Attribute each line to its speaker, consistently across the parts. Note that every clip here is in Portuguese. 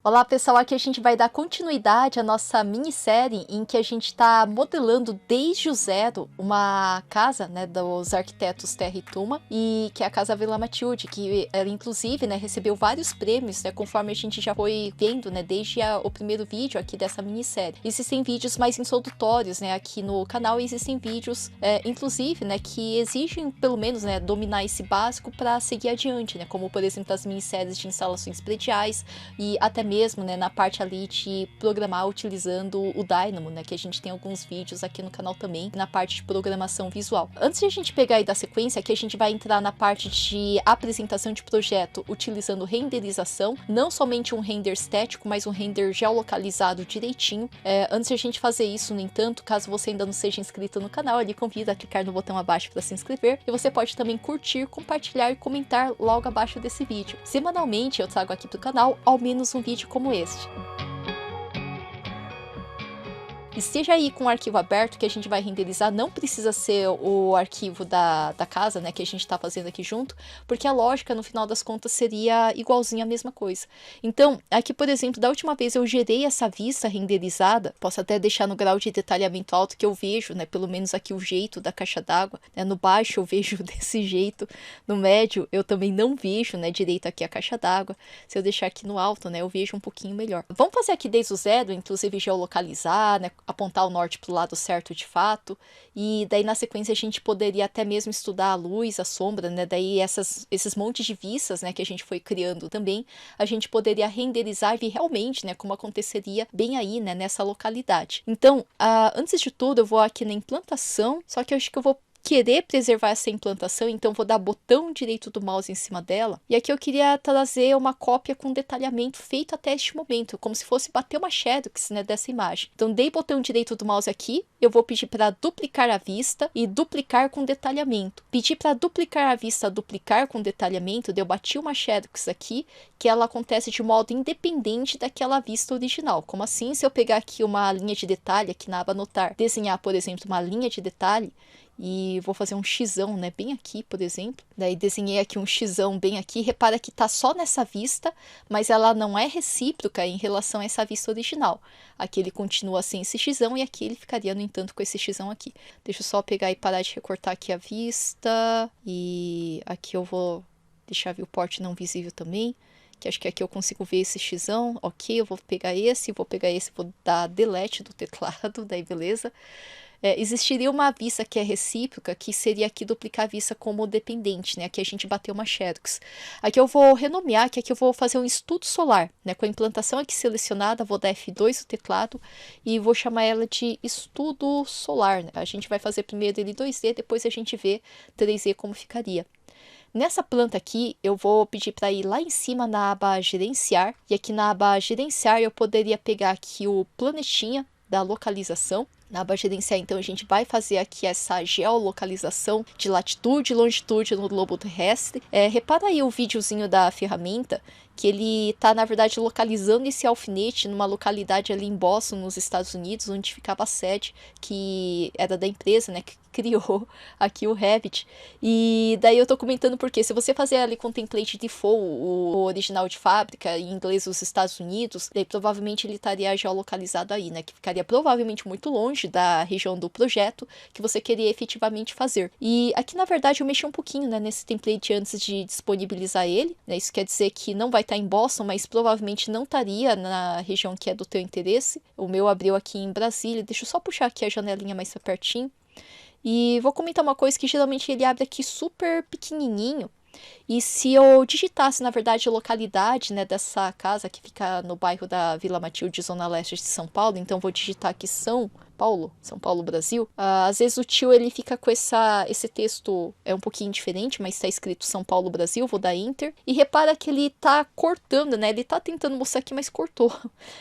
Speaker 1: Olá pessoal, aqui a gente vai dar continuidade à nossa minissérie em que a gente está modelando desde o zero uma casa, né, dos arquitetos Terra e Tuma, e que é a Casa Vila Matilde, que ela inclusive, né, recebeu vários prêmios, né, conforme a gente já foi vendo, né, desde o primeiro vídeo aqui dessa minissérie. Existem vídeos mais introdutórios, né, aqui no canal, e existem vídeos, inclusive, né, que exigem pelo menos, né, dominar esse básico para seguir adiante, né, como por exemplo as minisséries de instalações prediais e até mesmo, né, na parte ali de programar utilizando o Dynamo, né, que a gente tem alguns vídeos aqui no canal também, na parte de programação visual. Antes de a gente pegar aí da sequência, aqui a gente vai entrar na parte de apresentação de projeto utilizando renderização, não somente um render estético, mas um render geolocalizado direitinho. Antes de a gente fazer isso, no entanto, caso você ainda não seja inscrito no canal, eu lhe convido a clicar no botão abaixo para se inscrever, e você pode também curtir, compartilhar e comentar logo abaixo desse vídeo. Semanalmente eu trago aqui pro canal ao menos um vídeo como este. Esteja aí com o arquivo aberto que a gente vai renderizar, não precisa ser o arquivo da casa, né, que a gente está fazendo aqui junto, porque a lógica no final das contas seria igualzinha a mesma coisa. Então, aqui por exemplo, da última vez eu gerei essa vista renderizada, posso até deixar no grau de detalhamento alto que eu vejo, né, pelo menos aqui o jeito da caixa d'água, né, no baixo eu vejo desse jeito, no médio eu também não vejo, né, direito aqui a caixa d'água, se eu deixar aqui no alto, né, eu vejo um pouquinho melhor. Vamos fazer aqui desde o zero, inclusive geolocalizar, né, apontar o norte para o lado certo de fato, e daí na sequência a gente poderia até mesmo estudar a luz, a sombra, né, daí esses montes de vistas, né, que a gente foi criando também, a gente poderia renderizar e ver realmente, né, como aconteceria bem aí, né, nessa localidade. Então, antes de tudo eu vou aqui na implantação, só que eu acho que eu vou querer preservar essa implantação, então vou dar botão direito do mouse em cima dela, e aqui eu queria trazer uma cópia com detalhamento feito até este momento, como se fosse bater uma Shadows, né, dessa imagem. Então dei botão direito do mouse aqui, eu vou pedir para duplicar a vista e duplicar com detalhamento. Pedir para duplicar a vista, duplicar com detalhamento, eu bati uma Shadows aqui, que ela acontece de modo independente daquela vista original. Como assim? Se eu pegar aqui uma linha de detalhe, aqui na aba anotar, desenhar, por exemplo, uma linha de detalhe, e vou fazer um xão, né, bem aqui, por exemplo. Daí desenhei aqui um xão bem aqui. Repara que tá só nessa vista, mas ela não é recíproca em relação a essa vista original. Aqui ele continua sem esse xão e aqui ele ficaria, no entanto, com esse xão aqui. Deixa eu só pegar e parar de recortar aqui a vista. E aqui eu vou deixar viewport não visível também, que acho que aqui eu consigo ver esse xão. Ok, eu vou pegar esse, vou dar delete do teclado, daí beleza. Existiria uma vista que é recíproca, que seria aqui duplicar a vista como dependente, né? Aqui a gente bateu uma Shadows. Aqui eu vou renomear, que aqui eu vou fazer um estudo solar, né? Com a implantação aqui selecionada, vou dar F2 no teclado e vou chamar ela de estudo solar, né? A gente vai fazer primeiro ele 2D, depois a gente vê 3D como ficaria. Nessa planta aqui, eu vou pedir para ir lá em cima na aba gerenciar, e aqui na aba gerenciar eu poderia pegar aqui o planetinha da localização. Na aba gerenciar, então, a gente vai fazer aqui essa geolocalização de latitude e longitude no globo terrestre. Repara aí o videozinho da ferramenta, que ele está, na verdade, localizando esse alfinete numa localidade ali em Boston, nos Estados Unidos, onde ficava a sede, que era da empresa, né, que criou aqui o Revit. E daí eu tô comentando porque se você fazer ali com o template default, o original de fábrica, em inglês dos Estados Unidos, daí provavelmente ele estaria geolocalizado aí, né, que ficaria provavelmente muito longe da região do projeto que você queria efetivamente fazer. E aqui, na verdade, eu mexi um pouquinho, né, nesse template antes de disponibilizar ele, né, isso quer dizer que não vai estar em Boston, mas provavelmente não estaria na região que é do teu interesse. O meu abriu aqui em Brasília, deixa eu só puxar aqui a janelinha mais pra pertinho. E vou comentar uma coisa que geralmente ele abre aqui super pequenininho. E se eu digitasse, na verdade, a localidade, né, dessa casa que fica no bairro da Vila Matilde, zona leste de São Paulo, então vou digitar aqui São Paulo, Brasil. Às vezes o tio ele fica com esse texto um pouquinho diferente, mas está escrito São Paulo, Brasil, vou dar Enter. E repara que ele tá cortando, né, ele tá tentando mostrar aqui, mas cortou.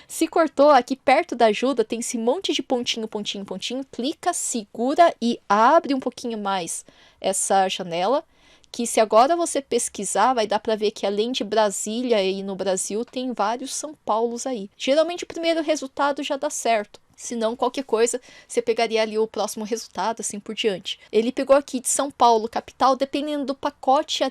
Speaker 1: Se cortou, aqui perto da ajuda tem esse monte de pontinho, pontinho, pontinho, clica, segura e abre um pouquinho mais essa janela, que se agora você pesquisar, vai dar para ver que além de Brasília e no Brasil, tem vários São Paulos aí. Geralmente o primeiro resultado já dá certo. Se não, qualquer coisa, você pegaria ali o próximo resultado, assim por diante. Ele pegou aqui de São Paulo, capital, dependendo do pacote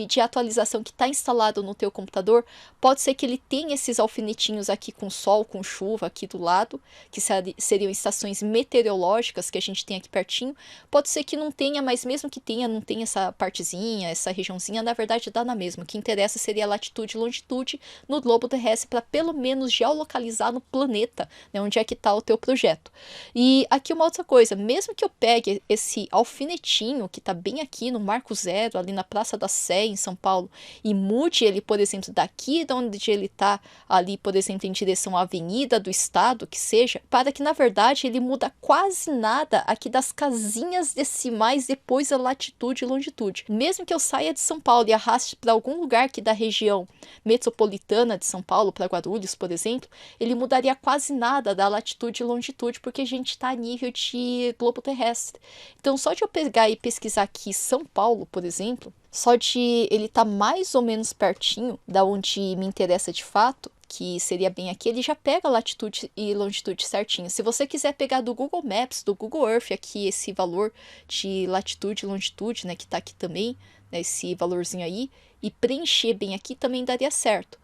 Speaker 1: de atualização que está instalado no teu computador, pode ser que ele tenha esses alfinetinhos aqui com sol, com chuva aqui do lado, que seriam estações meteorológicas que a gente tem aqui pertinho. Pode ser que não tenha, mas mesmo que tenha, não tenha essa partezinha, essa regiãozinha, na verdade dá na mesma. O que interessa seria a latitude e longitude no globo terrestre, para pelo menos geolocalizar no planeta, né, onde é que está o teu projeto. E aqui uma outra coisa, mesmo que eu pegue esse alfinetinho que está bem aqui no Marco Zero, ali na Praça da Sé, em São Paulo, e mude ele, por exemplo, daqui de onde ele está, ali, por exemplo, em direção à Avenida do Estado, que seja, para que, na verdade, ele muda quase nada aqui das casinhas decimais depois da latitude e longitude. Mesmo que eu saia de São Paulo e arraste para algum lugar aqui da região metropolitana de São Paulo, para Guarulhos, por exemplo, ele mudaria quase nada da latitude e longitude, porque a gente está a nível de globo terrestre. Então, só de eu pegar e pesquisar aqui São Paulo, por exemplo, só de ele estar mais ou menos pertinho da onde me interessa de fato, que seria bem aqui, ele já pega a latitude e longitude certinho. Se você quiser pegar do Google Maps, do Google Earth aqui, esse valor de latitude e longitude, né, que está aqui também, né, esse valorzinho aí, e preencher bem aqui, também daria certo.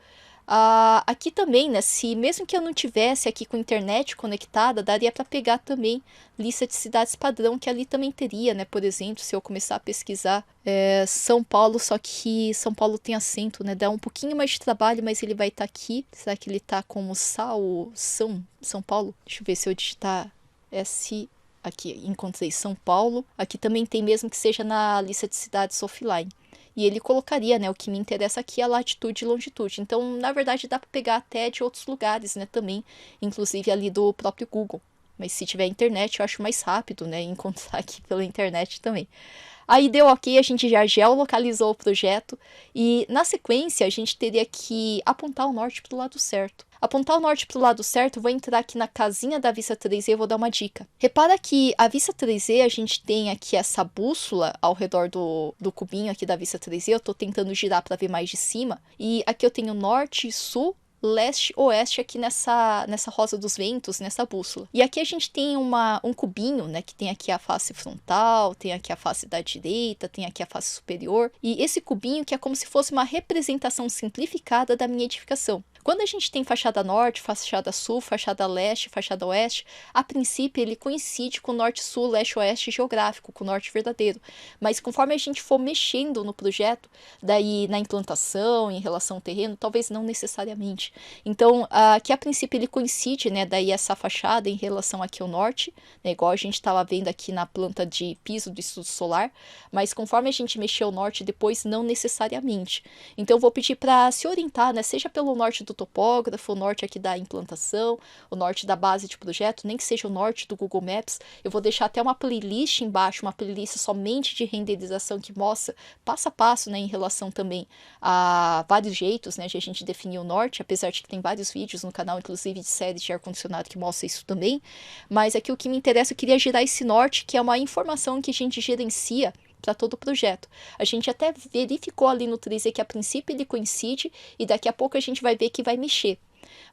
Speaker 1: Aqui também, né, se mesmo que eu não tivesse aqui com a internet conectada, daria para pegar também lista de cidades padrão, que ali também teria, né, por exemplo, se eu começar a pesquisar São Paulo, só que São Paulo tem acento, né, dá um pouquinho mais de trabalho, mas ele vai estar aqui. Será que ele está como São Paulo? Deixa eu ver se eu digitar aqui, encontrei São Paulo. Aqui também tem, mesmo que seja na lista de cidades offline. E ele colocaria, né, o que me interessa aqui é a latitude e longitude. Então, na verdade, dá para pegar até de outros lugares, né, também, inclusive ali do próprio Google. Mas se tiver internet, eu acho mais rápido, né, encontrar aqui pela internet também. Aí deu ok, a gente já geolocalizou o projeto e na sequência a gente teria que apontar o norte para o lado certo. Apontar o norte para o lado certo, eu vou entrar aqui na casinha da vista 3D e vou dar uma dica. Repara que a vista 3D, a gente tem aqui essa bússola ao redor do cubinho aqui da vista 3D. Eu estou tentando girar para ver mais de cima. E aqui eu tenho norte, sul, leste, oeste aqui nessa rosa dos ventos, nessa bússola. E aqui a gente tem um cubinho, né, que tem aqui a face frontal, tem aqui a face da direita, tem aqui a face superior. E esse cubinho que é como se fosse uma representação simplificada da minha edificação. Quando a gente tem fachada norte, fachada sul, fachada leste, fachada oeste, a princípio ele coincide com o norte, sul, leste, oeste geográfico, com o norte verdadeiro. Mas conforme a gente for mexendo no projeto, daí na implantação, em relação ao terreno, talvez não necessariamente. Então, aqui a princípio ele coincide, né, daí essa fachada em relação aqui ao norte, né, igual a gente estava vendo aqui na planta de piso do estudo solar, mas conforme a gente mexer o norte depois, não necessariamente. Então, eu vou pedir para se orientar, né, seja pelo norte do topógrafo, o norte aqui da implantação, o norte da base de projeto, nem que seja o norte do Google Maps. Eu vou deixar até uma playlist embaixo, uma playlist somente de renderização que mostra passo a passo, né, em relação também a vários jeitos, né, de a gente definir o norte, apesar de que tem vários vídeos no canal, inclusive de séries de ar-condicionado que mostra isso também. Mas aqui o que me interessa, eu queria gerar esse norte, que é uma informação que a gente gerencia para todo o projeto. A gente até verificou ali no 3D que a princípio ele coincide e daqui a pouco a gente vai ver que vai mexer.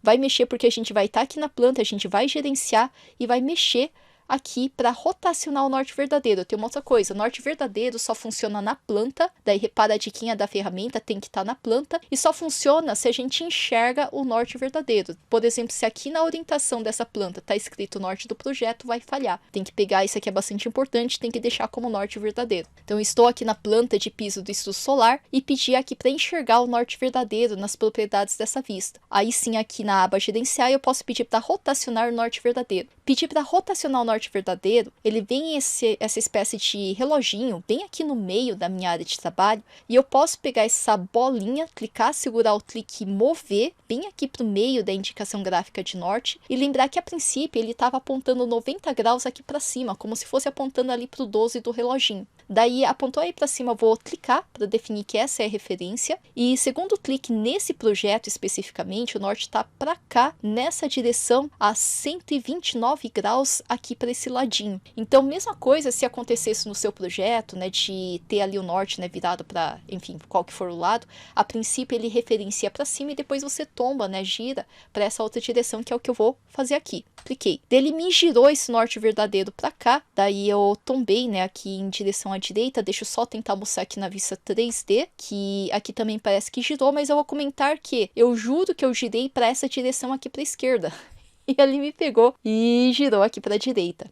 Speaker 1: Vai mexer porque a gente vai estar aqui na planta, a gente vai gerenciar e vai mexer aqui para rotacionar o norte verdadeiro. Tem uma outra coisa, o norte verdadeiro só funciona na planta, daí repara a diquinha da ferramenta, tem que estar na planta, e só funciona se a gente enxerga o norte verdadeiro. Por exemplo, se aqui na orientação dessa planta está escrito norte do projeto, vai falhar. Tem que pegar, isso aqui é bastante importante, tem que deixar como norte verdadeiro. Então, eu estou aqui na planta de piso do estudo solar e pedi aqui para enxergar o norte verdadeiro nas propriedades dessa vista. Aí sim, aqui na aba gerenciar, eu posso pedir para rotacionar o norte verdadeiro. Pedir para rotacionar o norte verdadeiro, ele vem essa espécie de reloginho bem aqui no meio da minha área de trabalho, e eu posso pegar essa bolinha, clicar, segurar o clique e mover bem aqui para o meio da indicação gráfica de norte, e lembrar que a princípio ele estava apontando 90 graus aqui para cima, como se fosse apontando ali para o 12 do reloginho. Daí, apontou aí para cima, eu vou clicar para definir que essa é a referência. E segundo clique nesse projeto especificamente, o norte está para cá, nessa direção, a 129 graus aqui para para esse ladinho. Então, mesma coisa se acontecesse no seu projeto, né, de ter ali o norte, né, virado para, enfim, qual que for o lado, a princípio ele referencia para cima e depois você tomba, né, gira para essa outra direção, que é o que eu vou fazer aqui. Cliquei. Ele me girou esse norte verdadeiro para cá, daí eu tombei, né, aqui em direção à direita. Deixa eu só tentar mostrar aqui na vista 3D, que aqui também parece que girou, mas eu vou comentar que eu juro que eu girei para essa direção aqui para a esquerda. E ali me pegou e girou aqui para a direita.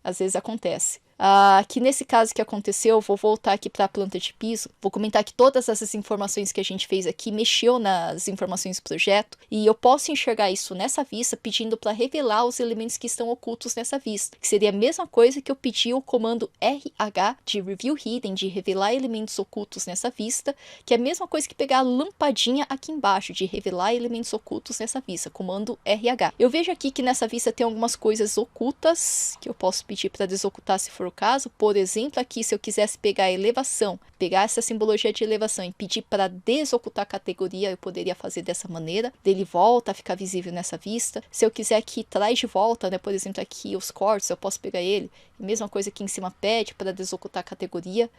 Speaker 1: Às vezes acontece. Aqui nesse caso que aconteceu, eu vou voltar aqui para a planta de piso. Vou comentar que todas essas informações que a gente fez aqui mexeu nas informações do projeto. E eu posso enxergar isso nessa vista pedindo para revelar os elementos que estão ocultos nessa vista. Que seria a mesma coisa que eu pedi o comando RH de Review Hidden, de revelar elementos ocultos nessa vista. Que é a mesma coisa que pegar a lampadinha aqui embaixo, de revelar elementos ocultos nessa vista. Comando RH. Eu vejo aqui que nessa vista tem algumas coisas ocultas que eu posso pedir para desocultar se for o caso. Por exemplo, aqui se eu quisesse pegar a elevação, pegar essa simbologia de elevação e pedir para desocultar a categoria, eu poderia fazer dessa maneira. Ele volta a ficar visível nessa vista. Se eu quiser que traz de volta, né, por exemplo, aqui os cortes, eu posso pegar ele. Mesma coisa aqui em cima pede para desocultar a categoria.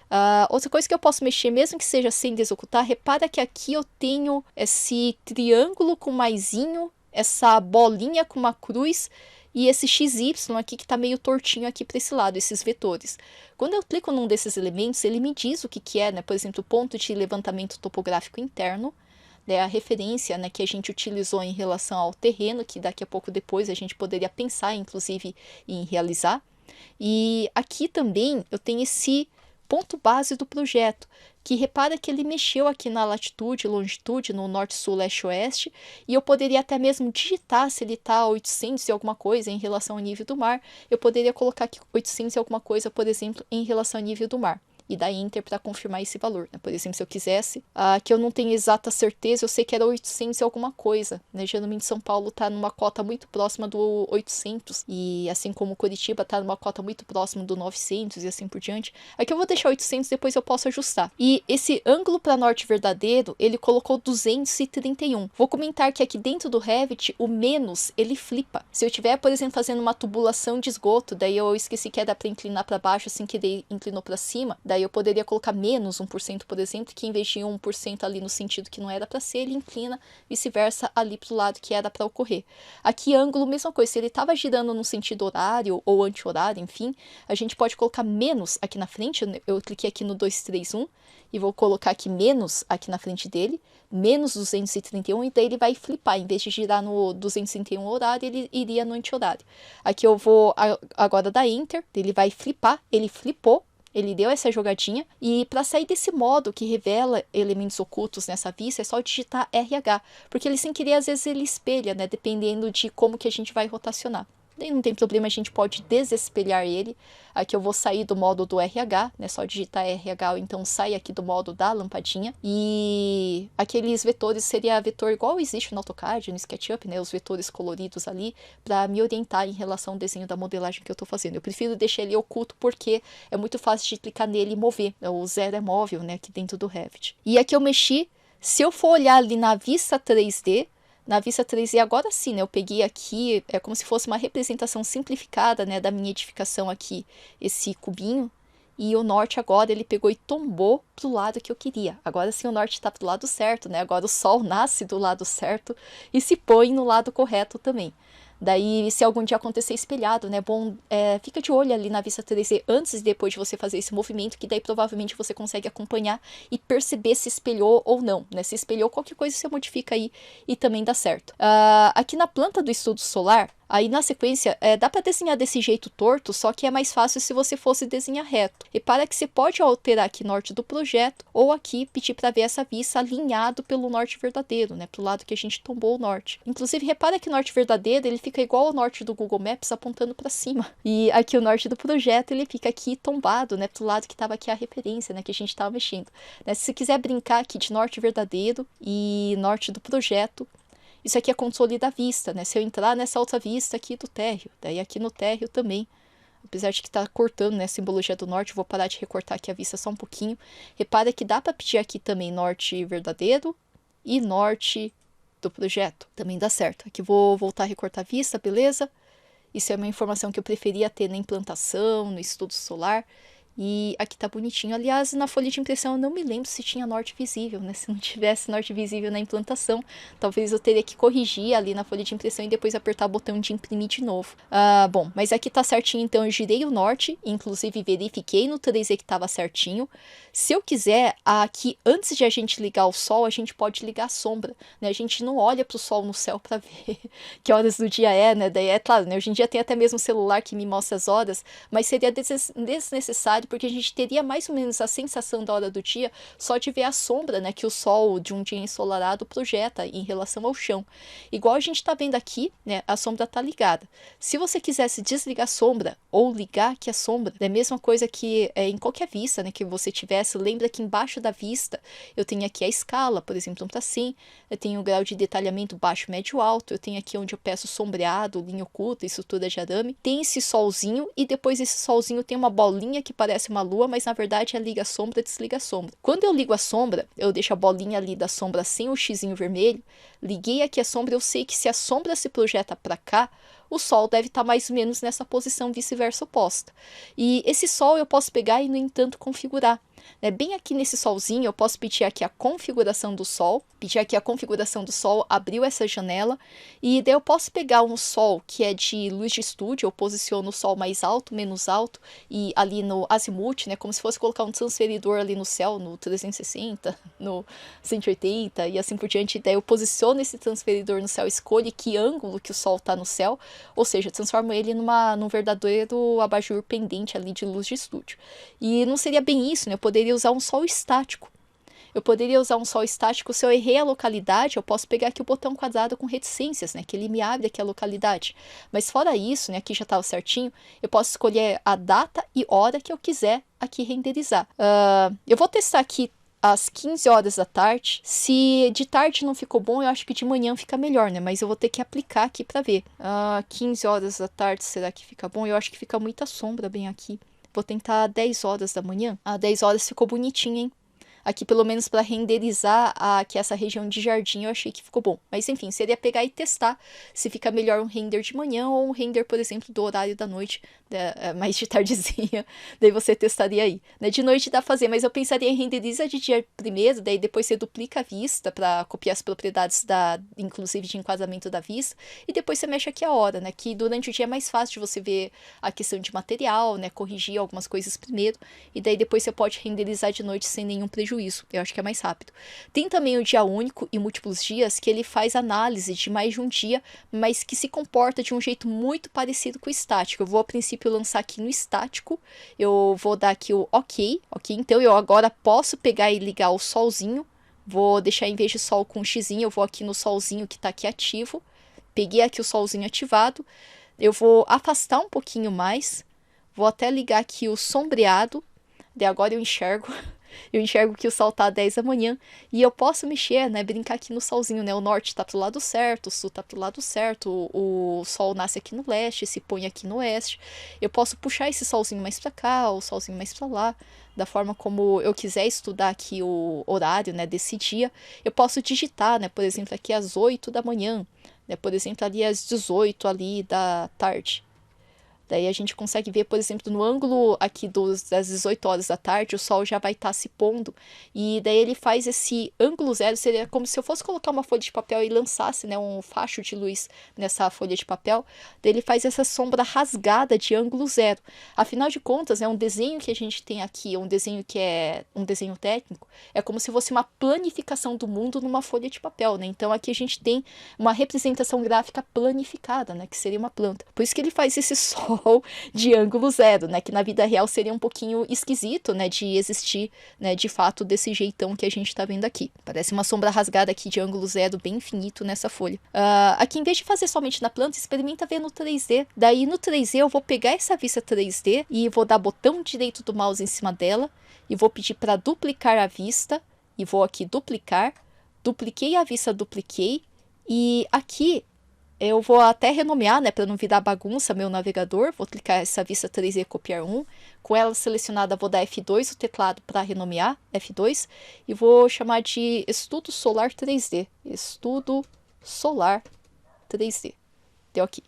Speaker 1: Outra coisa que eu posso mexer, mesmo que seja sem desocultar, repara que aqui eu tenho esse triângulo com maisinho, essa bolinha com uma cruz, e esse XY aqui que está meio tortinho aqui para esse lado, esses vetores. Quando eu clico num desses elementos, ele me diz o que é, né? Por exemplo, ponto de levantamento topográfico interno, né? A referência, né, que a gente utilizou em relação ao terreno, que daqui a pouco depois a gente poderia pensar, inclusive, em realizar. E aqui também eu tenho esse ponto base do projeto, que repara que ele mexeu aqui na latitude, longitude, no norte, sul, leste, oeste, e eu poderia até mesmo digitar se ele está a 800 e alguma coisa em relação ao nível do mar. Eu poderia colocar aqui 800 e alguma coisa, por exemplo, em relação ao nível do mar. E dar Enter para confirmar esse valor, né? Por exemplo, se eu quisesse, que eu não tenho exata certeza, eu sei que era 800 e alguma coisa, né? Geralmente São Paulo está numa cota muito próxima do 800, e assim como Curitiba está numa cota muito próxima do 900 e assim por diante. Aqui eu vou deixar 800, depois eu posso ajustar. E esse ângulo para norte verdadeiro, ele colocou 231. Vou comentar que aqui dentro do Revit, o menos, ele flipa. Se eu estiver, por exemplo, fazendo uma tubulação de esgoto, daí eu esqueci que era para inclinar para baixo, assim que ele inclinou para cima, daí eu poderia colocar menos 1%, por exemplo, que em vez de 1% ali no sentido que não era para ser, ele inclina vice-versa ali para o lado que era para ocorrer. Aqui, ângulo, mesma coisa. Se ele estava girando no sentido horário ou anti-horário, enfim, a gente pode colocar menos aqui na frente. Eu cliquei aqui no 231 e vou colocar aqui menos aqui na frente dele, menos 231, e daí ele vai flipar. Em vez de girar no 231 horário, ele iria no anti-horário. Aqui eu vou agora dar Enter, ele vai flipar, ele flipou. Ele deu essa jogadinha, e para sair desse modo que revela elementos ocultos nessa vista, é só digitar RH, porque ele sem querer às vezes ele espelha, né, dependendo de como que a gente vai rotacionar. Daí não tem problema, a gente pode desespelhar ele. Aqui eu vou sair do modo do RH, né? Só digitar RH, ou então sai aqui do modo da lampadinha. E aqueles vetores seria vetor igual existe no AutoCAD, no SketchUp, né? Os vetores coloridos ali, para me orientar em relação ao desenho da modelagem que eu tô fazendo. Eu prefiro deixar ele oculto porque é muito fácil de clicar nele e mover. O zero é móvel, né? Aqui dentro do Revit. E aqui eu mexi. Se eu for olhar ali na vista 3D, na vista 3D, agora sim, né, eu peguei aqui, é como se fosse uma representação simplificada, né, da minha edificação aqui, esse cubinho, e o norte agora ele pegou e tombou pro lado que eu queria. Agora sim o norte está pro lado certo, né, agora o sol nasce do lado certo e se põe no lado correto também. Daí, se algum dia acontecer espelhado, né, bom, fica de olho ali na vista 3D antes e depois de você fazer esse movimento, que daí provavelmente você consegue acompanhar e perceber se espelhou ou não, né, se espelhou, qualquer coisa você modifica aí e também dá certo. Aqui na planta do estudo solar, aí na sequência, dá para desenhar desse jeito torto, só que é mais fácil se você fosse desenhar reto. Repara que você pode alterar aqui norte do projeto, ou aqui pedir para ver essa vista alinhado pelo norte verdadeiro, né, pro lado que a gente tombou o norte. Inclusive, repara que norte verdadeiro, ele fica igual ao norte do Google Maps, apontando para cima. E aqui o norte do projeto, ele fica aqui tombado, né, pro lado que estava aqui a referência, né, que a gente estava mexendo. Né, se você quiser brincar aqui de norte verdadeiro e norte do projeto, isso aqui é controle da vista, né? Se eu entrar nessa outra vista aqui do térreo, daí aqui no térreo também, apesar de que tá cortando, né, a simbologia do norte, vou parar de recortar aqui a vista só um pouquinho. Repara que dá para pedir aqui também norte verdadeiro e norte do projeto, também dá certo. Aqui vou voltar a recortar a vista, beleza? Isso é uma informação que eu preferia ter na implantação, no estudo solar. E aqui tá bonitinho. Aliás, na folha de impressão eu não me lembro se tinha norte visível, né? Se não tivesse norte visível na implantação, talvez eu teria que corrigir ali na folha de impressão e depois apertar o botão de imprimir de novo. Bom, mas aqui tá certinho, então eu girei o norte, inclusive verifiquei no 3D que tava certinho. Se eu quiser, aqui antes de a gente ligar o sol, a gente pode ligar a sombra, né? A gente não olha pro sol no céu para ver que horas do dia é, né? Daí é claro, né? Hoje em dia tem até mesmo celular que me mostra as horas, mas seria desnecessário porque a gente teria mais ou menos a sensação da hora do dia só de ver a sombra, né, que o sol de um dia ensolarado projeta em relação ao chão. Igual a gente está vendo aqui, né, a sombra está ligada. Se você quisesse desligar a sombra ou ligar aqui a sombra, é a mesma coisa que em qualquer vista, né, que você tivesse, lembra que embaixo da vista eu tenho aqui a escala, por exemplo, tá assim, eu tenho o grau de detalhamento baixo, médio, alto, eu tenho aqui onde eu peço sombreado, linha oculta, estrutura de arame, tem esse solzinho e depois esse solzinho tem uma bolinha que parece uma lua, mas na verdade é liga a sombra, desliga a sombra. Quando eu ligo a sombra, eu deixo a bolinha ali da sombra sem o xizinho vermelho, liguei aqui a sombra, eu sei que se a sombra se projeta para cá, o sol deve estar mais ou menos nessa posição vice-versa oposta. E esse sol eu posso pegar e, no entanto, configurar. Bem aqui nesse solzinho, eu posso pedir aqui a configuração do sol, abriu essa janela, e daí eu posso pegar um sol que é de luz de estúdio, eu posiciono o sol mais alto, menos alto, e ali no azimuth, né, como se fosse colocar um transferidor ali no céu, no 360, no 180 e assim por diante, daí eu posiciono esse transferidor no céu, escolho que ângulo que o sol está no céu, ou seja, transformo ele num verdadeiro abajur pendente ali de luz de estúdio. E não seria bem isso, né? Eu poderia usar um sol estático. Se eu errei a localidade, eu posso pegar aqui o botão quadrado com reticências, né? Que ele me abre aqui a localidade. Mas fora isso, né? Aqui já estava certinho, eu posso escolher a data e hora que eu quiser aqui renderizar. Eu vou testar aqui às 15 horas da tarde. Se de tarde não ficou bom, eu acho que de manhã fica melhor, né? Mas eu vou ter que aplicar aqui para ver. 15 horas da tarde, será que fica bom? Eu acho que fica muita sombra bem aqui. Vou tentar 10 horas da manhã. 10 horas ficou bonitinho, hein? Aqui, pelo menos para renderizar aqui essa região de jardim, eu achei que ficou bom. Mas enfim, seria pegar e testar se fica melhor um render de manhã ou um render, por exemplo, do horário da noite, mais de tardezinha. Daí você testaria aí. De noite dá pra fazer, mas eu pensaria em renderiza de dia primeiro, daí depois você duplica a vista para copiar as propriedades inclusive de enquadramento da vista, e depois você mexe aqui a hora, né? Que durante o dia é mais fácil de você ver a questão de material, né? Corrigir algumas coisas primeiro, e daí depois você pode renderizar de noite sem nenhum prejuízo. Eu acho que é mais rápido. Tem também o dia único e múltiplos dias, que ele faz análise de mais de um dia, mas que se comporta de um jeito muito parecido com o estático. Eu vou a princípio lançar aqui no estático, eu vou dar aqui o ok, então eu agora posso pegar e ligar o solzinho, vou deixar em vez de sol com um xizinho, eu vou aqui no solzinho que está aqui ativo, peguei aqui o solzinho ativado, eu vou afastar um pouquinho mais, vou até ligar aqui o sombreado, daí agora eu enxergo que o sol tá às 10 da manhã e eu posso mexer, né, brincar aqui no solzinho, né, o norte tá pro lado certo, o sul tá pro lado certo, o sol nasce aqui no leste, se põe aqui no oeste, eu posso puxar esse solzinho mais pra cá, o solzinho mais pra lá, da forma como eu quiser estudar aqui o horário, né, desse dia, eu posso digitar, né, por exemplo, aqui às 8 da manhã, né, por exemplo, ali às 18 ali da tarde. Daí a gente consegue ver, por exemplo, no ângulo aqui das 18 horas da tarde, o sol já vai estar se pondo. E daí ele faz esse ângulo zero, seria como se eu fosse colocar uma folha de papel e lançasse, né, um facho de luz nessa folha de papel. Daí ele faz essa sombra rasgada de ângulo zero. Afinal de contas, um desenho que a gente tem aqui, um desenho que é um desenho técnico, é como se fosse uma planificação do mundo numa folha de papel, né? Então aqui a gente tem uma representação gráfica planificada, né, que seria uma planta. Por isso que ele faz esse sol de ângulo zero, né, que na vida real seria um pouquinho esquisito, né, de existir, né, de fato desse jeitão que a gente tá vendo aqui. Parece uma sombra rasgada aqui de ângulo zero bem infinito nessa folha. Aqui, em vez de fazer somente na planta, experimenta ver no 3D. Daí no 3D eu vou pegar essa vista 3D e vou dar botão direito do mouse em cima dela e vou pedir para duplicar a vista e vou aqui duplicar, dupliquei a vista, dupliquei, e aqui eu vou até renomear, né, para não virar bagunça meu navegador. Vou clicar essa vista 3D copiar 1. Com ela selecionada, vou dar F2, o teclado para renomear, F2. E vou chamar de Estudo Solar 3D. Estudo Solar 3D. Deu aqui.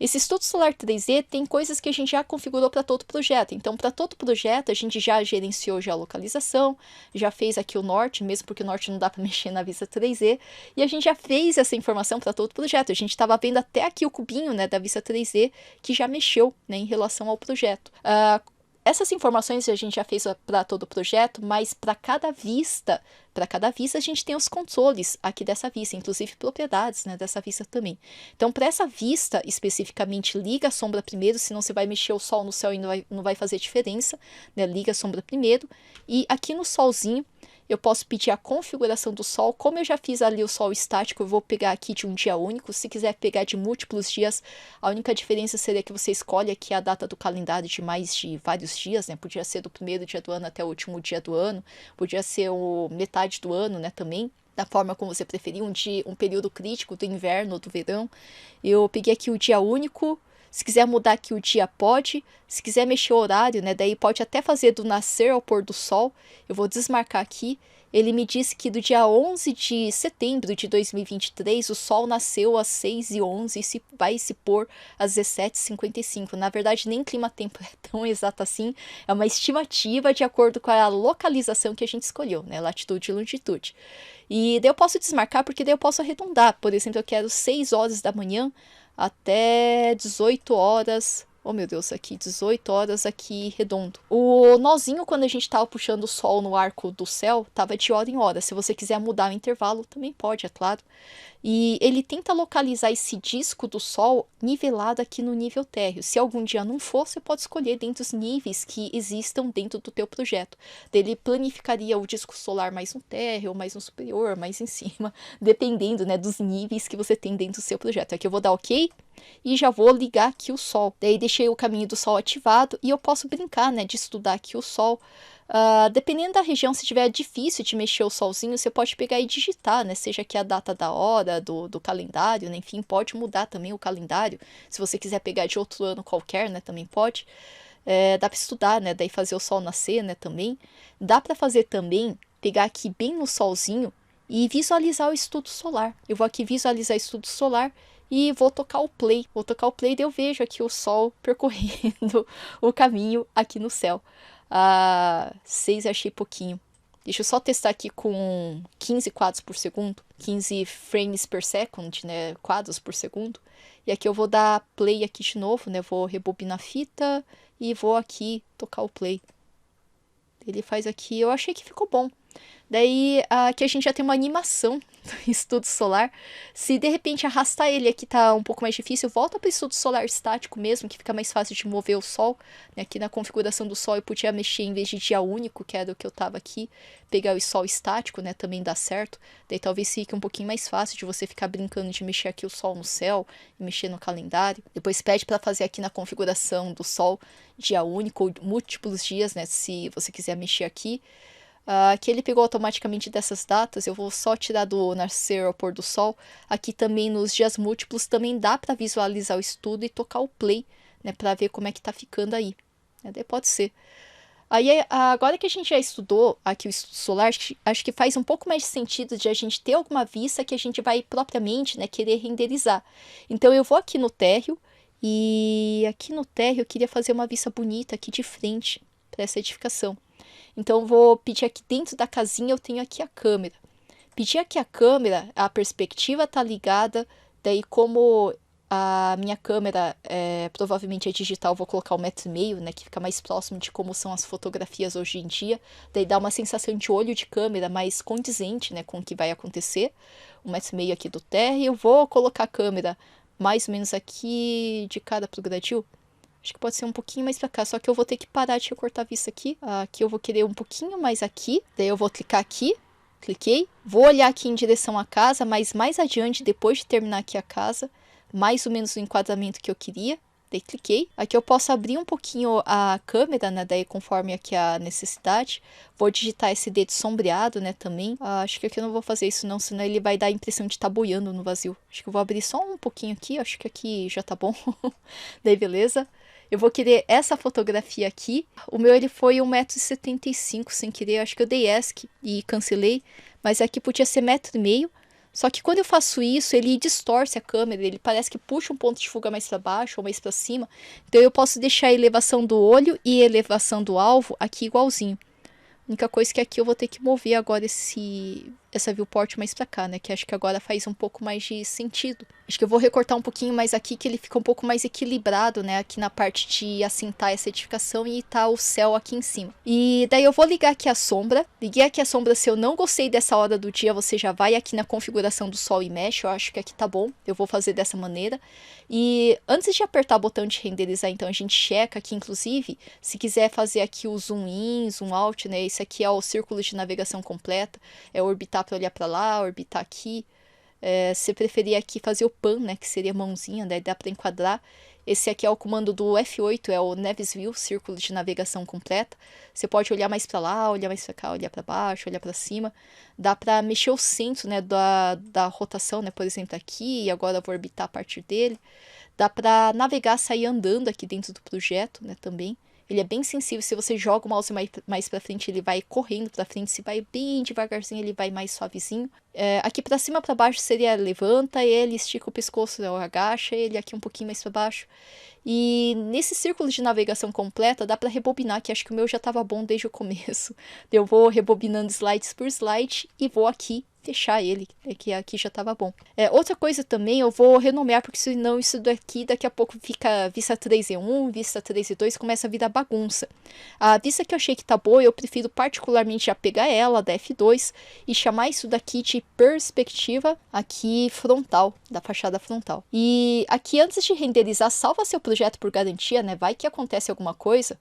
Speaker 1: Esse estudo solar 3D tem coisas que a gente já configurou para todo o projeto. Então, para todo o projeto, a gente já gerenciou já a localização, já fez aqui o norte, mesmo porque o norte não dá para mexer na vista 3D, e a gente já fez essa informação para todo o projeto. A gente estava vendo até aqui o cubinho, né, da vista 3D, que já mexeu, né, em relação ao projeto. Essas informações a gente já fez para todo o projeto, mas para cada vista a gente tem os controles aqui dessa vista, inclusive propriedades, né, dessa vista também. Então, para essa vista especificamente, liga a sombra primeiro, senão você vai mexer o sol no céu e não vai fazer diferença, né? Liga a sombra primeiro. E aqui no solzinho, eu posso pedir a configuração do sol. Como eu já fiz ali o sol estático, eu vou pegar aqui de um dia único. Se quiser pegar de múltiplos dias, a única diferença seria que você escolhe aqui a data do calendário de mais de vários dias, né? Podia ser do primeiro dia do ano até o último dia do ano. Podia ser metade do ano, né, também. Da forma como você preferir, um período crítico do inverno ou do verão. Eu peguei aqui o dia único. Se quiser mudar aqui o dia, pode. Se quiser mexer o horário, né, daí pode até fazer do nascer ao pôr do sol. Eu vou desmarcar aqui. Ele me disse que do dia 11 de setembro de 2023, o sol nasceu às 6h11 e vai se pôr às 17h55. Na verdade, nem clima-tempo é tão exato assim. É uma estimativa de acordo com a localização que a gente escolheu, né, latitude e longitude. E daí eu posso desmarcar porque daí eu posso arredondar. Por exemplo, eu quero 6 horas da manhã até 18 horas. Oh meu Deus, aqui 18 horas aqui redondo. O nozinho, quando a gente tava puxando o sol no arco do céu, tava de hora em hora. Se você quiser mudar o intervalo, também pode, é claro. E ele tenta localizar esse disco do sol nivelado aqui no nível térreo. Se algum dia não for, você pode escolher dentro dos níveis que existam dentro do teu projeto. Ele planificaria o disco solar mais no térreo, mais no superior, mais em cima, dependendo, né, dos níveis que você tem dentro do seu projeto. Aqui eu vou dar OK e já vou ligar aqui o sol. Daí deixei o caminho do sol ativado e eu posso brincar, né, de estudar aqui o sol. Dependendo da região, se tiver difícil de mexer o solzinho, você pode pegar e digitar, né? Seja aqui a data da hora, do calendário, né? Enfim, pode mudar também o calendário. Se você quiser pegar de outro ano qualquer, né? Também pode. Dá para estudar, né? Daí fazer o sol nascer, né? Também. Dá para fazer também, pegar aqui bem no solzinho e visualizar o estudo solar. Eu vou aqui visualizar o estudo solar e vou tocar o play. Vou tocar o play e eu vejo aqui o sol percorrendo o caminho aqui no céu. 6 achei pouquinho. Deixa eu só testar aqui com 15 quadros por segundo. 15 frames per second, né? Quadros por segundo. E aqui eu vou dar play aqui de novo, né? Vou rebobinar a fita e vou aqui tocar o play. Ele faz aqui, eu achei que ficou bom. Daí aqui a gente já tem uma animação do estudo solar. Se de repente arrastar ele aqui tá um pouco mais difícil, volta para o estudo solar estático mesmo, que fica mais fácil de mover o sol. Aqui na configuração do sol eu podia mexer em vez de dia único, que era o que eu tava aqui, pegar o sol estático, né, também dá certo. Daí talvez fique um pouquinho mais fácil de você ficar brincando de mexer aqui o sol no céu e mexer no calendário. Depois pede para fazer aqui na configuração do sol dia único ou múltiplos dias, né, se você quiser mexer aqui. Que ele pegou automaticamente dessas datas, eu vou só tirar do nascer ao pôr do sol. Aqui também nos dias múltiplos também dá para visualizar o estudo e tocar o play, né, para ver como é que tá ficando aí. Daí pode ser. Aí agora que a gente já estudou aqui o estudo solar, acho que faz um pouco mais de sentido de a gente ter alguma vista que a gente vai propriamente, né, querer renderizar. Então eu vou aqui no térreo e aqui no térreo eu queria fazer uma vista bonita aqui de frente para essa edificação. Então, eu vou pedir aqui dentro da casinha, eu tenho aqui a câmera. Pedir aqui a câmera, a perspectiva tá ligada, daí como a minha câmera provavelmente é digital, vou colocar 1,5 m, né, que fica mais próximo de como são as fotografias hoje em dia. Daí dá uma sensação de olho de câmera mais condizente, né, com o que vai acontecer. 1,5 m aqui do térreo, eu vou colocar a câmera mais ou menos aqui de cara pro gradil. Acho que pode ser um pouquinho mais pra cá, só que eu vou ter que parar de recortar a vista aqui. Aqui eu vou querer um pouquinho mais aqui, daí eu vou clicar aqui, cliquei. Vou olhar aqui em direção à casa, mas mais adiante, depois de terminar aqui a casa, mais ou menos o enquadramento que eu queria. Daí cliquei. Aqui eu posso abrir um pouquinho a câmera, né, daí conforme aqui a necessidade. Vou digitar esse dedo sombreado, né, também. Acho que aqui eu não vou fazer isso não, senão ele vai dar a impressão de estar boiando no vazio. Acho que eu vou abrir só um pouquinho aqui, acho que aqui já tá bom. Daí beleza. Eu vou querer essa fotografia aqui. O meu ele foi 1,75 m sem querer. Acho que eu dei ESC e cancelei. Mas aqui podia ser 1,5 m. Só que quando eu faço isso, ele distorce a câmera, ele parece que puxa um ponto de fuga mais para baixo ou mais para cima. Então eu posso deixar a elevação do olho e a elevação do alvo aqui igualzinho. A única coisa é que aqui eu vou ter que mover agora essa viewport mais pra cá, né? Que acho que agora faz um pouco mais de sentido. Acho que eu vou recortar um pouquinho mais aqui, que ele fica um pouco mais equilibrado, né? Aqui na parte de assentar essa edificação e tá o céu aqui em cima. E daí eu vou ligar aqui a sombra. Liguei aqui a sombra, se eu não gostei dessa hora do dia, você já vai aqui na configuração do sol e mexe. Eu acho que aqui tá bom. Eu vou fazer dessa maneira. E antes de apertar o botão de renderizar, então a gente checa aqui, inclusive, se quiser fazer aqui o zoom in, zoom out, né? Esse aqui é o círculo de navegação completa. É orbitar para olhar para lá, orbitar aqui. Se preferir aqui fazer o pan, né, que seria mãozinha, daí dá para enquadrar. Esse aqui é o comando do F8, é o Navis View, círculo de navegação completa. Você pode olhar mais para lá, olhar mais para cá, olhar para baixo, olhar para cima. Dá para mexer o centro, né, da rotação, né, por exemplo, aqui, e agora eu vou orbitar a partir dele. Dá para navegar, sair andando aqui dentro do projeto, né, também. Ele é bem sensível, se você joga o mouse mais para frente, ele vai correndo para frente, se vai bem devagarzinho, ele vai mais suavezinho. Aqui para cima, para baixo seria levanta ele, estica o pescoço, ou agacha ele aqui um pouquinho mais para baixo. E nesse círculo de navegação completa, dá para rebobinar, que acho que o meu já estava bom desde o começo. Eu vou rebobinando slides por slide e vou aqui fechar ele, que aqui já estava bom. Outra coisa também, eu vou renomear, porque senão isso daqui a pouco fica vista 3 e 1, vista 3 e 2, começa a virar bagunça. A vista que eu achei que tá boa, eu prefiro particularmente já pegar ela, da F2, e chamar isso daqui de perspectiva aqui frontal, da fachada frontal. E aqui antes de renderizar, salva seu projeto por garantia, né? Vai que acontece alguma coisa.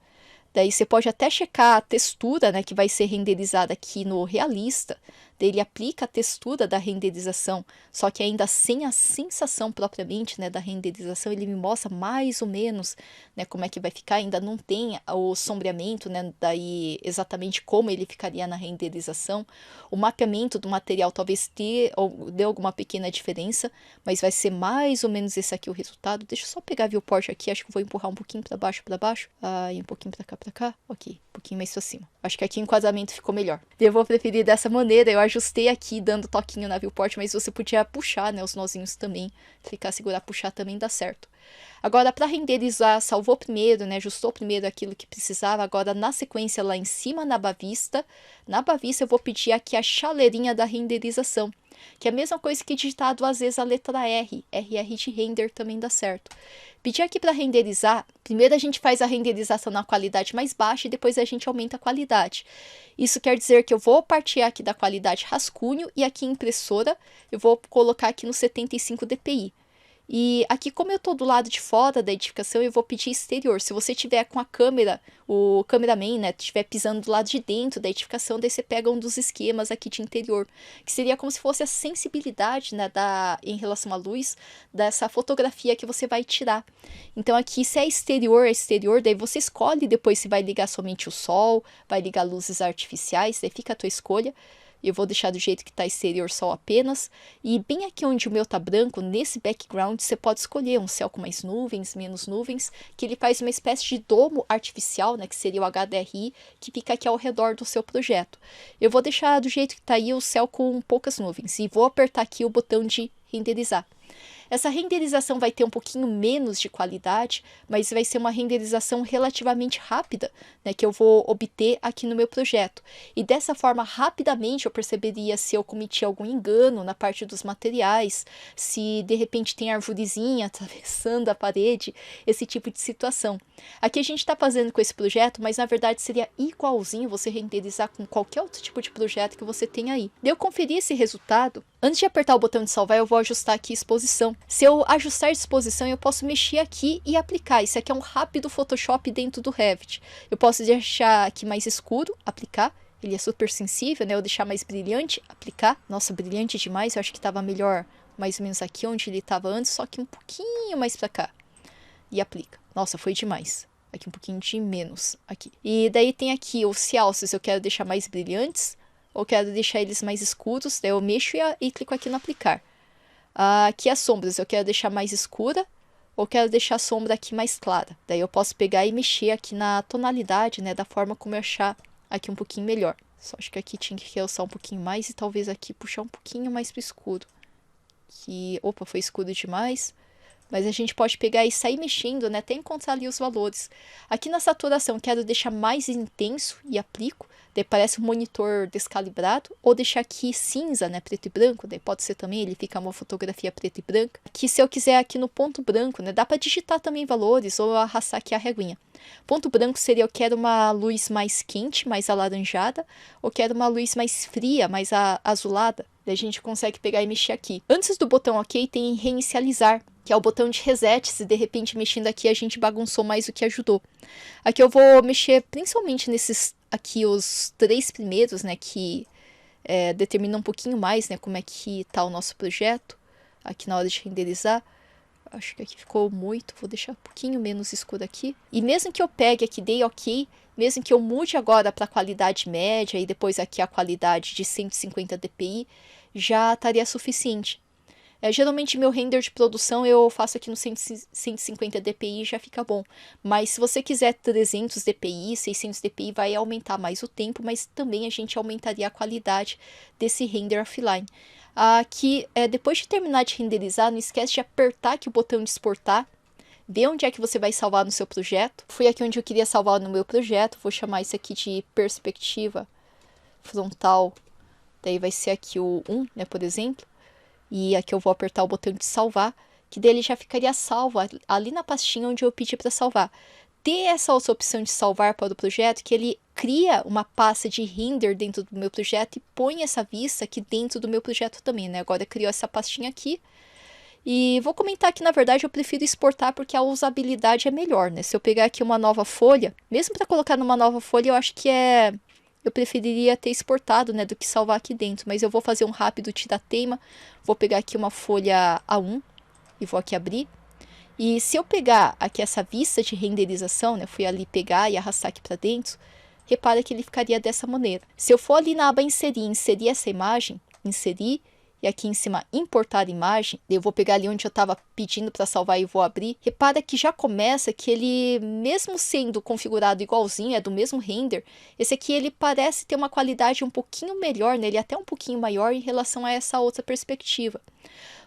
Speaker 1: Daí você pode até checar a textura, né, que vai ser renderizada aqui no realista. Daí ele aplica a textura da renderização, só que ainda sem a sensação propriamente, né, da renderização, ele me mostra mais ou menos, né, como é que vai ficar. Ainda não tem o sombreamento, né, daí exatamente como ele ficaria na renderização. O mapeamento do material talvez dê alguma pequena diferença, mas vai ser mais ou menos esse aqui o resultado. Deixa eu só pegar a viewport aqui, acho que vou empurrar um pouquinho para baixo, e um pouquinho para cá, ok, um pouquinho mais para cima. Acho que aqui o enquadramento ficou melhor. Eu vou preferir dessa maneira, eu ajustei aqui dando toquinho na viewport, mas você podia puxar, né, os nozinhos também, clicar, segurar, puxar também dá certo. Agora, para renderizar, salvou primeiro, né, ajustou primeiro aquilo que precisava. Agora, na sequência, lá em cima, na aba vista eu vou pedir aqui a chaleirinha da renderização, que é a mesma coisa que digitar duas vezes a letra R. RR de render também dá certo. Pedir aqui para renderizar, primeiro a gente faz a renderização na qualidade mais baixa e depois a gente aumenta a qualidade. Isso quer dizer que eu vou partir aqui da qualidade rascunho e aqui em impressora eu vou colocar aqui no 75 dpi. E aqui, como eu estou do lado de fora da edificação, eu vou pedir exterior. Se você tiver com a câmera, o cameraman, né, estiver pisando do lado de dentro da edificação, daí você pega um dos esquemas aqui de interior, que seria como se fosse a sensibilidade, né, em relação à luz, dessa fotografia que você vai tirar. Então aqui, se é exterior, daí você escolhe depois se vai ligar somente o sol, vai ligar luzes artificiais, daí fica a tua escolha. Eu vou deixar do jeito que está exterior sol apenas. E bem aqui onde o meu tá branco, nesse background, você pode escolher um céu com mais nuvens, menos nuvens, que ele faz uma espécie de domo artificial, né, que seria o HDRI, que fica aqui ao redor do seu projeto. Eu vou deixar do jeito que está aí o céu com poucas nuvens e vou apertar aqui o botão de renderizar. Essa renderização vai ter um pouquinho menos de qualidade, mas vai ser uma renderização relativamente rápida, né, que eu vou obter aqui no meu projeto. E dessa forma, rapidamente eu perceberia se eu cometi algum engano na parte dos materiais, se de repente tem arvorezinha atravessando a parede, esse tipo de situação. Aqui a gente está fazendo com esse projeto, mas na verdade seria igualzinho você renderizar com qualquer outro tipo de projeto que você tem aí. De eu conferir esse resultado, antes de apertar o botão de salvar, eu vou ajustar aqui a exposição. Se eu ajustar a exposição, eu posso mexer aqui e aplicar. Isso aqui é um rápido Photoshop dentro do Revit. Eu posso deixar aqui mais escuro, aplicar. Ele é super sensível, né? Eu deixar mais brilhante, aplicar. Nossa, brilhante demais. Eu acho que estava melhor mais ou menos aqui onde ele estava antes, só que um pouquinho mais para cá. E aplica. Nossa, foi demais. Aqui um pouquinho de menos, aqui. E daí tem aqui os realces, eu quero deixar mais brilhantes, ou quero deixar eles mais escuros. Daí eu mexo e clico aqui no aplicar. Aqui as sombras, eu quero deixar mais escura ou quero deixar a sombra aqui mais clara. Daí eu posso pegar e mexer aqui na tonalidade, né, da forma como eu achar aqui um pouquinho melhor. Só acho que aqui tinha que realçar um pouquinho mais e talvez aqui puxar um pouquinho mais para o escuro. que, opa, foi escuro demais. Mas a gente pode pegar e sair mexendo, né, até encontrar ali os valores. Aqui na saturação, quero deixar mais intenso e aplico. Daí parece um monitor descalibrado. Ou deixar aqui cinza, né, preto e branco. Daí pode ser também, ele fica uma fotografia preta e branca. Aqui, se eu quiser aqui no ponto branco, né, dá para digitar também valores ou arrastar aqui a reguinha. Ponto branco seria, eu quero uma luz mais quente, mais alaranjada. Ou quero uma luz mais fria, mais azulada. Daí a gente consegue pegar e mexer aqui. Antes do botão OK, tem reinicializar, que é o botão de reset. Se de repente mexendo aqui a gente bagunçou mais do que ajudou. Aqui eu vou mexer principalmente nesses aqui, os 3 primeiros, né, que determinam um pouquinho mais, né, como é que tá o nosso projeto. Aqui na hora de renderizar. Acho que aqui ficou muito, vou deixar um pouquinho menos escuro aqui. E mesmo que eu pegue aqui, dei OK, mesmo que eu mude agora para a qualidade média e depois aqui a qualidade de 150 dpi, já estaria suficiente. Geralmente meu render de produção eu faço aqui no 150 dpi e já fica bom. Mas se você quiser 300 dpi, 600 dpi, vai aumentar mais o tempo, mas também a gente aumentaria a qualidade desse render offline. Aqui, depois de terminar de renderizar, não esquece de apertar aqui o botão de exportar. Ver onde é que você vai salvar no seu projeto. Fui aqui onde eu queria salvar no meu projeto. Vou chamar isso aqui de perspectiva frontal. Daí vai ser aqui o 1, né, por exemplo. E aqui eu vou apertar o botão de salvar, que dele já ficaria salvo ali na pastinha onde eu pedi para salvar. Ter essa outra opção de salvar para o projeto, que ele cria uma pasta de render dentro do meu projeto e põe essa vista aqui dentro do meu projeto também, né? Agora criou essa pastinha aqui. E vou comentar que, na verdade, eu prefiro exportar porque a usabilidade é melhor, né? Se eu pegar aqui uma nova folha, mesmo para colocar numa nova folha, eu acho que eu preferiria ter exportado, né, do que salvar aqui dentro. Mas eu vou fazer um rápido tira-teima. Vou pegar aqui uma folha A1 e vou aqui abrir. E se eu pegar aqui essa vista de renderização, né, fui ali pegar e arrastar aqui para dentro, repara que ele ficaria dessa maneira. Se eu for ali na aba inserir essa imagem, inserir, e aqui em cima importar imagem, eu vou pegar ali onde eu estava pedindo para salvar e vou abrir. Repara que já começa que ele, mesmo sendo configurado igualzinho, é do mesmo render, esse aqui ele parece ter uma qualidade um pouquinho melhor, né? Ele é até um pouquinho maior em relação a essa outra perspectiva.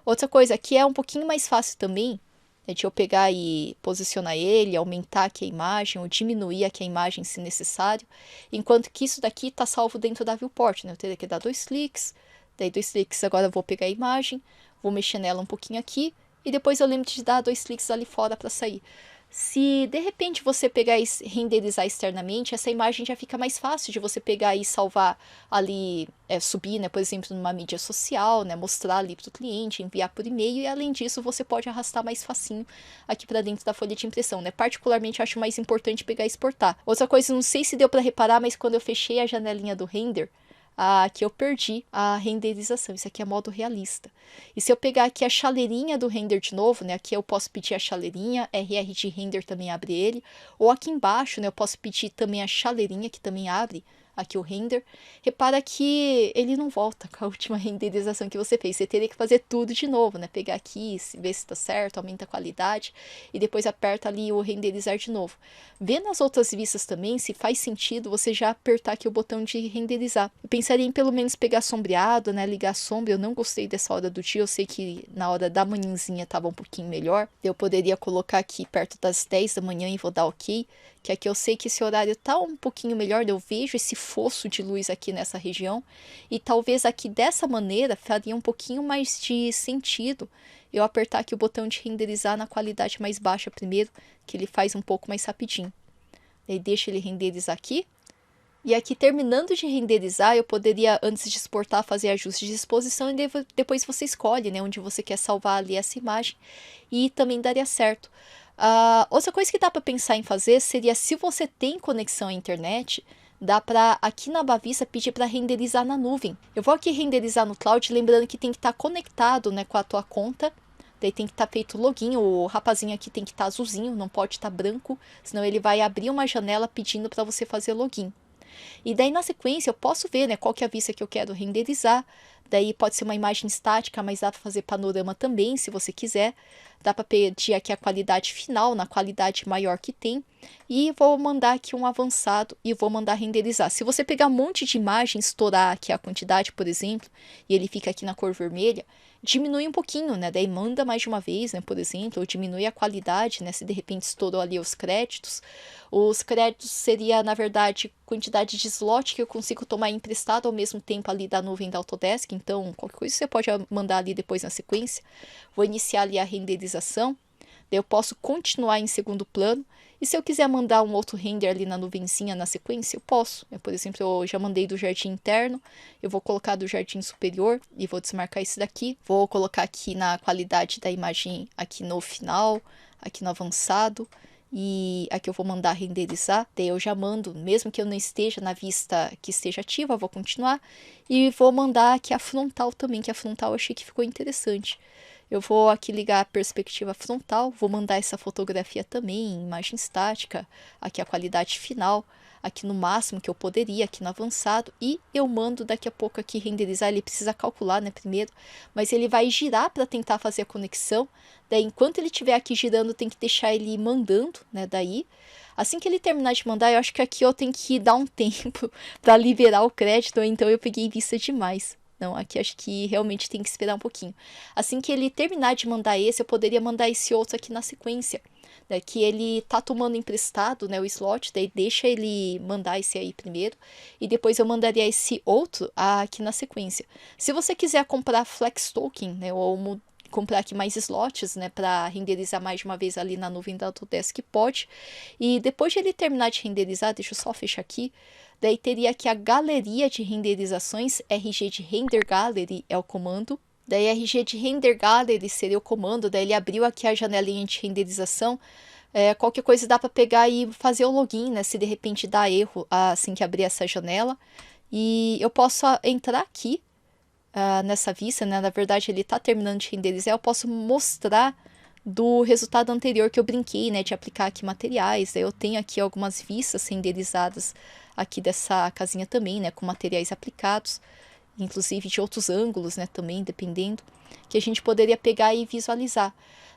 Speaker 1: Outra coisa que é um pouquinho mais fácil também, é de eu pegar e posicionar ele, aumentar aqui a imagem ou diminuir aqui a imagem se necessário, enquanto que isso daqui está salvo dentro da viewport, né? Eu teria que dar 2 cliques. Daí 2 cliques, agora eu vou pegar a imagem, vou mexer nela um pouquinho aqui, e depois eu lembro de dar 2 cliques ali fora para sair. Se de repente você pegar e renderizar externamente, essa imagem já fica mais fácil de você pegar e salvar ali, subir, né, por exemplo, numa mídia social, né, mostrar ali para o cliente, enviar por e-mail, e além disso você pode arrastar mais facinho aqui para dentro da folha de impressão, né. Particularmente eu acho mais importante pegar e exportar. Outra coisa, não sei se deu para reparar, mas quando eu fechei a janelinha do render, aqui eu perdi a renderização. Isso aqui é modo realista. E se eu pegar aqui a chaleirinha do render de novo, né? Aqui eu posso pedir a chaleirinha, RR de render também abre ele. Ou aqui embaixo, né? Eu posso pedir também a chaleirinha, que também abre aqui o render. Repara que ele não volta com a última renderização que você fez. Você teria que fazer tudo de novo, né? Pegar aqui, ver se está certo, aumenta a qualidade e depois aperta ali o renderizar de novo. Vê nas outras vistas também se faz sentido você já apertar aqui o botão de renderizar. Eu pensaria em pelo menos pegar sombreado, né? Ligar a sombra. Eu não gostei dessa hora do dia. Eu sei que na hora da manhãzinha estava um pouquinho melhor. Eu poderia colocar aqui perto das 10 da manhã e vou dar OK. Que aqui eu sei que esse horário tá um pouquinho melhor, eu vejo esse fosso de luz aqui nessa região, e talvez aqui dessa maneira faria um pouquinho mais de sentido eu apertar aqui o botão de renderizar na qualidade mais baixa primeiro, que ele faz um pouco mais rapidinho. Daí deixa ele renderizar aqui, e aqui terminando de renderizar, eu poderia, antes de exportar, fazer ajustes de exposição, e depois você escolhe, né, onde você quer salvar ali essa imagem, e também daria certo. Outra coisa que dá para pensar em fazer seria, se você tem conexão à internet, dá para aqui na Bavista pedir para renderizar na nuvem. Eu vou aqui renderizar no cloud, lembrando que tem que estar conectado, né, com a tua conta. Daí tem que estar feito o login, o rapazinho aqui tem que estar azulzinho, não pode estar branco, senão ele vai abrir uma janela pedindo para você fazer login. E daí na sequência eu posso ver, né, qual que é a vista que eu quero renderizar. Daí pode ser uma imagem estática, mas dá para fazer panorama também, se você quiser. Dá para pedir aqui a qualidade final, na qualidade maior que tem. E vou mandar aqui um avançado e vou mandar renderizar. Se você pegar um monte de imagem, estourar aqui a quantidade, por exemplo, e ele fica aqui na cor vermelha, diminui um pouquinho, né? Daí manda mais de uma vez, né? Por exemplo, ou diminui a qualidade, né? Se de repente estourou ali os créditos. Os créditos seria, na verdade, quantidade de slot que eu consigo tomar emprestado ao mesmo tempo ali da nuvem da Autodesk. Então, qualquer coisa você pode mandar ali depois na sequência. Vou iniciar ali a renderização. Daí eu posso continuar em segundo plano. E se eu quiser mandar um outro render ali na nuvenzinha na sequência, eu posso. Por exemplo, eu já mandei do jardim interno, eu vou colocar do jardim superior e vou desmarcar esse daqui. Vou colocar aqui na qualidade da imagem aqui no final, aqui no avançado. E aqui eu vou mandar renderizar, daí eu já mando, mesmo que eu não esteja na vista que esteja ativa, eu vou continuar. E vou mandar aqui a frontal também, que a frontal eu achei que ficou interessante. Eu vou aqui ligar a perspectiva frontal, vou mandar essa fotografia também em imagem estática, aqui a qualidade final, aqui no máximo que eu poderia, aqui no avançado, e eu mando daqui a pouco aqui renderizar. Ele precisa calcular, né, primeiro, mas ele vai girar para tentar fazer a conexão. Daí, enquanto ele estiver aqui girando, tem que deixar ele mandando, né, daí. Assim que ele terminar de mandar, eu acho que aqui eu tenho que dar um tempo para liberar o crédito, então eu peguei vista demais. Não, aqui acho que realmente tem que esperar um pouquinho. Assim que ele terminar de mandar esse, eu poderia mandar esse outro aqui na sequência. Né, que ele tá tomando emprestado, né, o slot, daí deixa ele mandar esse aí primeiro. E depois eu mandaria esse outro aqui na sequência. Se você quiser comprar Flex Token, né, ou comprar aqui mais slots, né, para renderizar mais de uma vez ali na nuvem da Autodesk, pode. E depois de ele terminar de renderizar, deixa eu só fechar aqui. Daí teria aqui a galeria de renderizações, RG de Render Gallery é o comando. Daí RG de Render Gallery seria o comando, daí ele abriu aqui a janelinha de renderização. Qualquer coisa dá para pegar e fazer o login, né, se de repente dá erro assim que abrir essa janela. E eu posso entrar aqui nessa vista, né, na verdade ele está terminando de renderizar, eu posso mostrar do resultado anterior que eu brinquei, né, de aplicar aqui materiais. Eu tenho aqui algumas vistas renderizadas aqui dessa casinha também, né, com materiais aplicados, inclusive de outros ângulos, né, também, dependendo, que a gente poderia pegar e visualizar.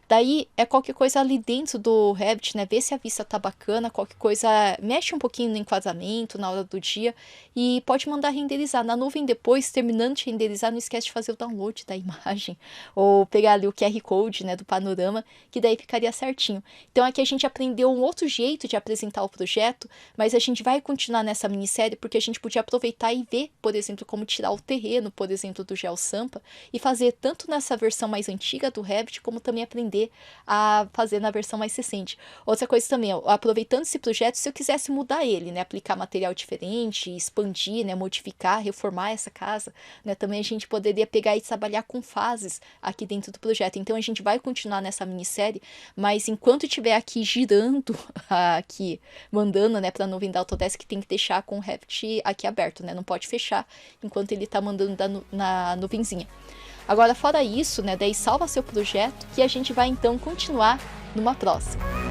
Speaker 1: Daí, qualquer coisa ali dentro do Revit, né, ver se a vista tá bacana, qualquer coisa, mexe um pouquinho no enquadramento, na hora do dia, e pode mandar renderizar. Na nuvem depois, terminando de renderizar, não esquece de fazer o download da imagem, ou pegar ali o QR Code, né, do panorama, que daí ficaria certinho. Então aqui a gente aprendeu um outro jeito de apresentar o projeto, mas a gente vai continuar nessa minissérie, porque a gente podia aproveitar e ver, por exemplo, como tirar o terreno, por exemplo, do GeoSampa, e fazer tanto nessa versão mais antiga do Revit, como também aprender a fazer na versão mais recente. Outra coisa também, aproveitando esse projeto, se eu quisesse mudar ele, né, aplicar material diferente, expandir, né, modificar, reformar essa casa, né, também a gente poderia pegar e trabalhar com fases aqui dentro do projeto. Então a gente vai continuar nessa minissérie, mas enquanto estiver aqui girando, aqui mandando, né, para a nuvem da Autodesk, tem que deixar com o Revit aqui aberto, né, não pode fechar enquanto ele está mandando na nuvenzinha. Agora, fora isso, né, daí salva seu projeto, que a gente vai então continuar numa próxima.